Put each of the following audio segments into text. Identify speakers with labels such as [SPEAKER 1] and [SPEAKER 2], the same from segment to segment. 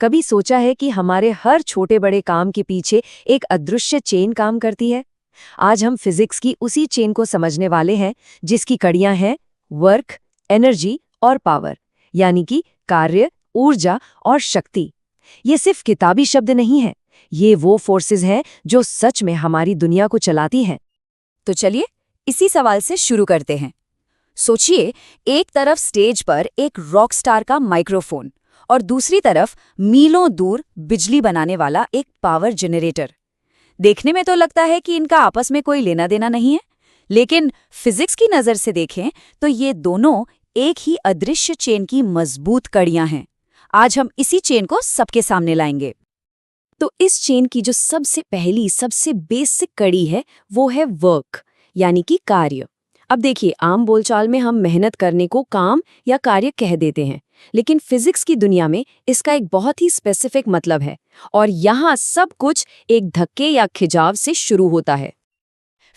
[SPEAKER 1] कभी सोचा है कि हमारे हर छोटे बड़े काम के पीछे एक अदृश्य चेन काम करती है? आज हम फिजिक्स की उसी चेन को समझने वाले हैं, जिसकी कड़ियां हैं वर्क, एनर्जी और पावर, यानी कि कार्य, ऊर्जा और शक्ति। ये सिर्फ किताबी शब्द नहीं है, ये वो फोर्सेस हैं जो सच में हमारी दुनिया को चलाती हैं।
[SPEAKER 2] तो चलिए इसी सवाल से शुरू करते हैं। सोचिए, एक तरफ स्टेज पर एक रॉक स्टार का माइक्रोफोन और दूसरी तरफ मीलों दूर बिजली बनाने वाला एक पावर जनरेटर। देखने में तो लगता है कि इनका आपस में कोई लेना देना नहीं है, लेकिन फिजिक्स की नज़र से देखें तो ये दोनों एक ही अदृश्य चेन की मजबूत कड़ियां हैं। आज हम इसी चेन को सबके सामने लाएंगे।
[SPEAKER 1] तो इस चेन की जो सबसे पहली, सबसे बेसिक कड़ी है, वो है वर्क, यानी कि कार्य। अब देखिए, आम बोलचाल में हम मेहनत करने को काम या कार्य कह देते हैं, लेकिन फिजिक्स की दुनिया में इसका एक बहुत ही स्पेसिफिक मतलब है, और यहाँ सब कुछ एक धक्के या खिंचाव से शुरू होता है।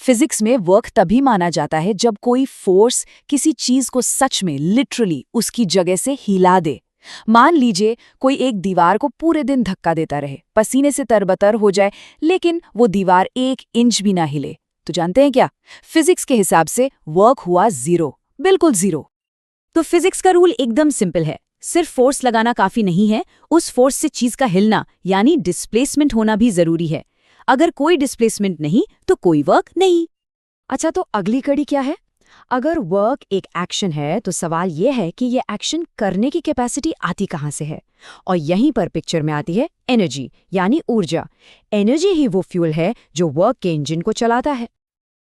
[SPEAKER 2] फिजिक्स में वर्क तभी माना जाता है जब कोई फोर्स किसी चीज को सच में लिटरली उसकी जगह से हिला दे। मान लीजिए कोई एक दीवार को पूरे दिन धक्का देता रहे, पसीने से तरबतर हो जाए, लेकिन वो दीवार 1 इंच भी ना हिले, तो जानते हैं क्या? फिजिक्स के हिसाब से वर्क हुआ 0, बिल्कुल 0। तो फिजिक्स का रूल एकदम सिंपल है, सिर्फ फोर्स लगाना काफी नहीं है, उस फोर्स से चीज का हिलना यानी डिस्प्लेसमेंट होना भी जरूरी है। अगर कोई डिस्प्लेसमेंट नहीं तो कोई वर्क नहीं।
[SPEAKER 1] अच्छा, तो अगली कड़ी क्या है? अगर वर्क एक एक्शन है तो सवाल यह है कि ये एक्शन करने की कैपेसिटी आती कहाँ से है? और यहीं पर पिक्चर में आती है एनर्जी, यानी ऊर्जा। एनर्जी ही वो फ्यूल है जो वर्क के इंजन को चलाता है।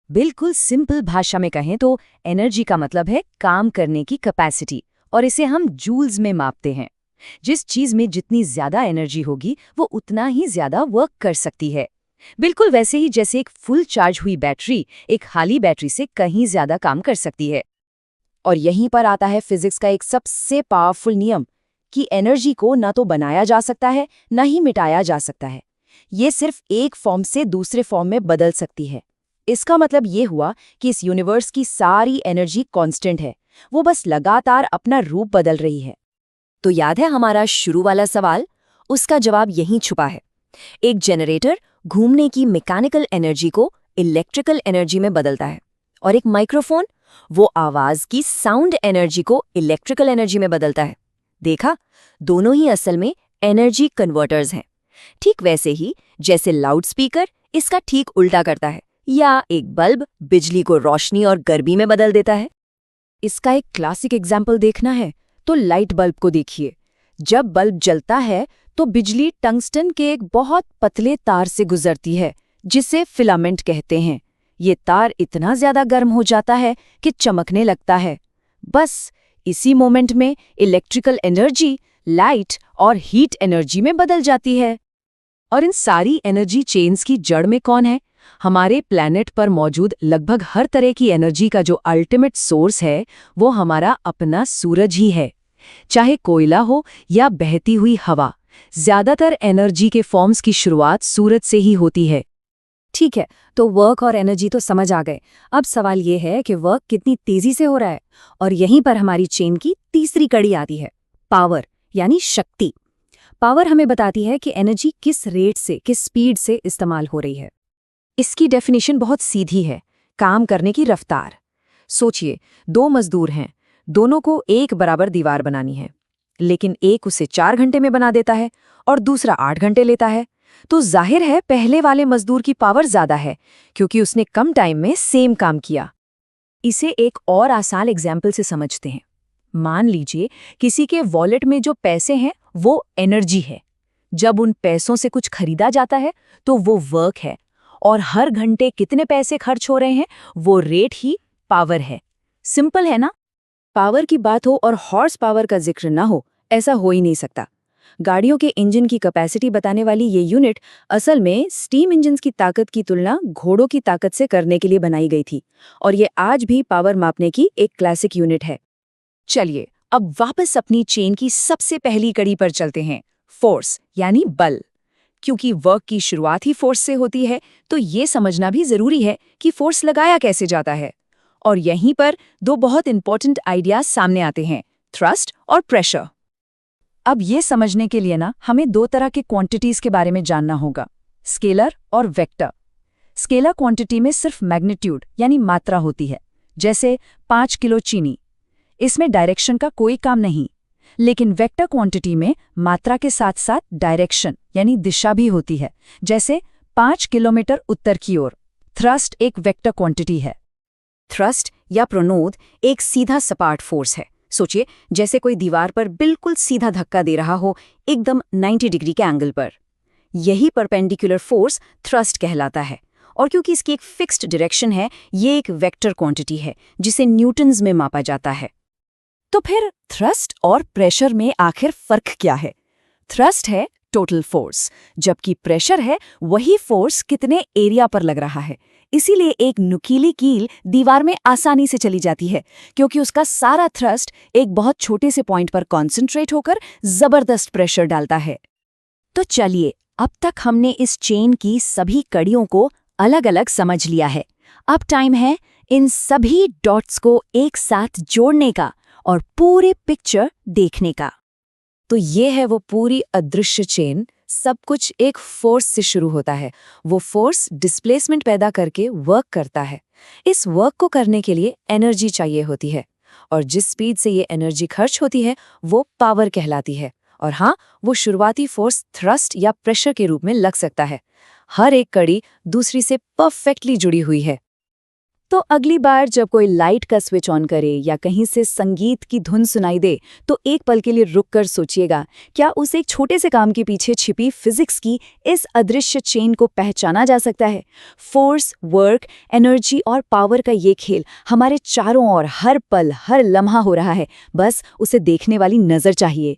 [SPEAKER 1] बिल्कुल सिंपल भाषा में कहें तो एनर्जी का मतलब है काम करने की कैपेसिटी, और इसे हम जूल्स में मापते हैं। जिस चीज में जितनी ज्यादा एनर्जी होगी वो उतना ही ज्यादा वर्क कर सकती है। बिल्कुल वैसे ही जैसे एक फुल चार्ज हुई बैटरी एक खाली बैटरी से कहीं ज्यादा काम कर सकती है। और यहीं पर आता है फिजिक्स का एक सबसे पावरफुल नियम कि एनर्जी को ना तो बनाया जा सकता है, ना ही मिटाया जा सकता है। ये सिर्फ एक फॉर्म से दूसरे फॉर्म में बदल सकती है। इसका मतलब ये हुआ कि इस यूनिवर्स की सारी एनर्जी कांस्टेंट है, वो बस लगातार अपना रूप बदल रही है।
[SPEAKER 2] तो याद है हमारा शुरू वाला सवाल? उसका जवाब यहीं छुपा है। एक जनरेटर घूमने की मैकेनिकल एनर्जी को इलेक्ट्रिकल एनर्जी में बदलता है, और एक माइक्रोफोन वो आवाज की साउंड एनर्जी को इलेक्ट्रिकल एनर्जी में बदलता है। देखा, दोनों ही असल में एनर्जी कन्वर्टर्स हैं। ठीक वैसे ही जैसे लाउडस्पीकर इसका ठीक उल्टा करता है, या एक बल्ब बिजली को रोशनी और गर्मी में बदल देता है।
[SPEAKER 1] इसका एक क्लासिक एग्जाम्पल देखना है तो लाइट बल्ब को देखिए। जब बल्ब जलता है तो बिजली टंगस्टन के एक बहुत पतले तार से गुजरती है, जिसे फिलामेंट कहते हैं। ये तार इतना ज्यादा गर्म हो जाता है कि चमकने लगता है। बस इसी मोमेंट में इलेक्ट्रिकल एनर्जी लाइट और हीट एनर्जी में बदल जाती है। और इन सारी एनर्जी चेन्स की जड़ में कौन है? हमारे प्लैनेट पर मौजूद लगभग हर तरह की एनर्जी का जो अल्टीमेट सोर्स है, वो हमारा अपना सूरज ही है। चाहे कोयला हो या बहती हुई हवा, ज्यादातर एनर्जी के फॉर्म्स की शुरुआत सूरज से ही होती है।
[SPEAKER 2] ठीक है, तो वर्क और एनर्जी तो समझ आ गए। अब सवाल ये है कि वर्क कितनी तेजी से हो रहा है, और यहीं पर हमारी चेन की तीसरी कड़ी आती है, पावर यानी शक्ति। पावर हमें बताती है कि एनर्जी किस रेट से, किस स्पीड से इस्तेमाल हो रही है।
[SPEAKER 1] इसकी डेफिनेशन बहुत सीधी है, काम करने की रफ्तार। सोचिए, 2 मजदूर हैं, दोनों को एक बराबर दीवार बनानी है, लेकिन एक उसे 4 घंटे में बना देता है और दूसरा 8 घंटे लेता है। तो जाहिर है पहले वाले मजदूर की पावर ज्यादा है, क्योंकि उसने कम टाइम में सेम काम किया। इसे एक और आसान एग्जाम्पल से समझते हैं। मान लीजिए किसी के वॉलेट में जो पैसे हैं वो एनर्जी है। जब उन पैसों से कुछ खरीदा जाता है तो वो वर्क है, और हर घंटे कितने पैसे खर्च हो रहे हैं वो रेट ही पावर है। सिंपल है ना? पावर की बात हो और हॉर्स पावर का जिक्र ना हो, ऐसा हो ही नहीं सकता। गाड़ियों के इंजन की कैपेसिटी बताने वाली ये यूनिट असल में स्टीम इंजन्स की ताकत की तुलना घोड़ों की ताकत से करने के लिए बनाई गई थी, और ये आज भी पावर मापने की एक क्लासिक यूनिट है। चलिए अब वापस अपनी चेन की सबसे पहली कड़ी पर चलते हैं, फोर्स यानी बल। क्योंकि वर्क की शुरुआत ही फोर्स से होती है, तो ये समझना भी जरूरी है कि फोर्स लगाया कैसे जाता है। और यहीं पर 2 बहुत इंपॉर्टेंट आइडियाज सामने आते हैं, थ्रस्ट और प्रेशर।
[SPEAKER 2] अब ये समझने के लिए ना हमें दो तरह के क्वांटिटीज के बारे में जानना होगा, स्केलर और वेक्टर। स्केलर क्वांटिटी में सिर्फ मैग्नीट्यूड यानी मात्रा होती है, जैसे 5 किलो चीनी। इसमें डायरेक्शन का कोई काम नहीं। लेकिन वेक्टर क्वांटिटी में मात्रा के साथ साथ डायरेक्शन यानी दिशा भी होती है, जैसे 5 किलोमीटर उत्तर की ओर। थ्रस्ट एक वेक्टर क्वांटिटी है।
[SPEAKER 1] थ्रस्ट या प्रणोद एक सीधा सपाट फोर्स है। सोचिए जैसे कोई दीवार पर बिल्कुल सीधा धक्का दे रहा हो, एकदम 90 डिग्री के एंगल पर। यही परपेंडिकुलर फोर्स थ्रस्ट कहलाता है। और क्योंकि इसकी एक फिक्स्ड डायरेक्शन है, ये एक वेक्टर क्वांटिटी है जिसे न्यूटन्स में मापा जाता है।
[SPEAKER 2] तो फिर थ्रस्ट और प्रेशर में आखिर फर्क क्या है? थ्रस्ट है टोटल फोर्स, जबकि प्रेशर है वही फोर्स कितने एरिया पर लग रहा है। इसीलिए एक नुकीली कील दीवार में आसानी से चली जाती है, क्योंकि उसका सारा थ्रस्ट एक बहुत छोटे से पॉइंट पर कॉन्सेंट्रेट होकर जबरदस्त प्रेशर डालता है। तो चलिए, अब तक हमने इस चेन की सभी कड़ियों को अलग अलग समझ लिया है। अब टाइम है इन सभी डॉट्स को एक साथ जोड़ने का और पूरी पिक्चर देखने का।
[SPEAKER 1] तो ये है वो पूरी अदृश्य चेन। सब कुछ एक फोर्स से शुरू होता है। वो फोर्स डिस्प्लेसमेंट पैदा करके वर्क करता है। इस वर्क को करने के लिए एनर्जी चाहिए होती है, और जिस स्पीड से ये एनर्जी खर्च होती है वो पावर कहलाती है। और हाँ, वो शुरुआती फोर्स थ्रस्ट या प्रेशर के रूप में लग सकता है। हर एक कड़ी दूसरी से परफेक्टली जुड़ी हुई है।
[SPEAKER 2] तो अगली बार जब कोई लाइट का स्विच ऑन करे या कहीं से संगीत की धुन सुनाई दे, तो एक पल के लिए रुककर सोचिएगा, क्या उस एक छोटे से काम के पीछे छिपी फिजिक्स की इस अदृश्य चेन को पहचाना जा सकता है? फोर्स, वर्क, एनर्जी और पावर का ये खेल हमारे चारों ओर हर पल हर लम्हा हो रहा है। बस उसे देखने वाली नजर चाहिए।